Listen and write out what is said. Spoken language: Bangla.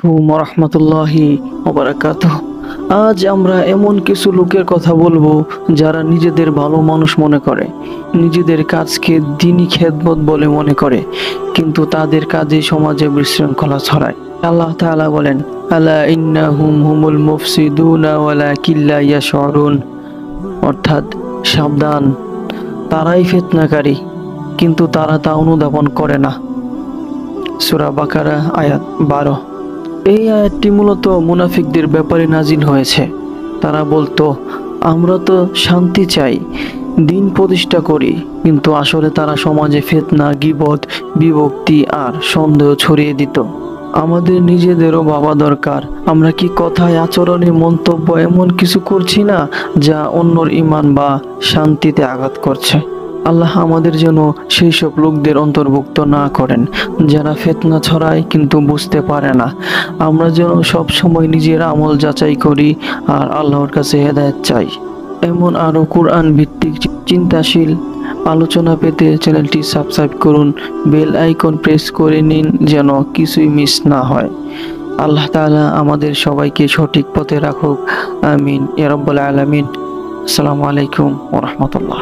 আলাইকুম ওয়া রাহমাতুল্লাহি ওয়া বারাকাতুহু। আজ আমরা এমন কিছু লোকের কথা বলবো যারা নিজেদের ভালো মানুষ মনে করে, নিজেদের কাজকে দ্বীনি খেদমত বলে মনে করে, কিন্তু তাদের কাজে সমাজে বিশৃঙ্খলা ছড়ায়। আল্লাহ তাআলা বলেন, আলা ইন্নাহুম হুমুল মুফসিদুনা ওয়ালাকিন লা ইয়াশউরুন, অর্থাৎ সাবধান, তারাই ফিতনাকারী, কিন্তু তারা তা অনুধাবন করে না। সূরা বাকারা আয়াত 12। এই আয়াতটি মূলত মুনাফিকদের ব্যাপারে নাজিল হয়েছে। তারা বলতো, আমরা তো শান্তি চাই, দিন প্রতিষ্ঠা করি, কিন্তু আসলে তারা সমাজে ফিতনা, গীবত, বিভক্তি আর সন্দেহ ছড়িয়ে দিত। আমাদের নিজেদেরও ভাবা দরকার, আমরা কি কথায়, আচরণে, মন্তব্য এমন কিছু করছি না যা অন্যর ঈমান বা শান্তিতে আঘাত করছে। আল্লাহ আমাদের যেন সেই সব লোকদের অন্তর্ভুক্ত না করেন যারা ফিতনা ছড়ায় কিন্তু বুঝতে পারে না। আমরা যেন সব সময় নিজের আমল যাচাই করি আর আল্লাহর কাছে হেদায়েত চাই। এমন আরো কোরআন ভিত্তিক চিন্তাশীল আলোচনা পেতে চ্যানেলটি সাবস্ক্রাইব করুন, বেল আইকন প্রেস করে নিন যেন কিছুই মিস না হয়। আল্লাহ তাআলা আমাদের সবাইকে সঠিক পথে রাখুক, আমিন ইয়া রাব্বাল আলামিন। আসসালামু আলাইকুম ওয়া রাহমাতুল্লাহ।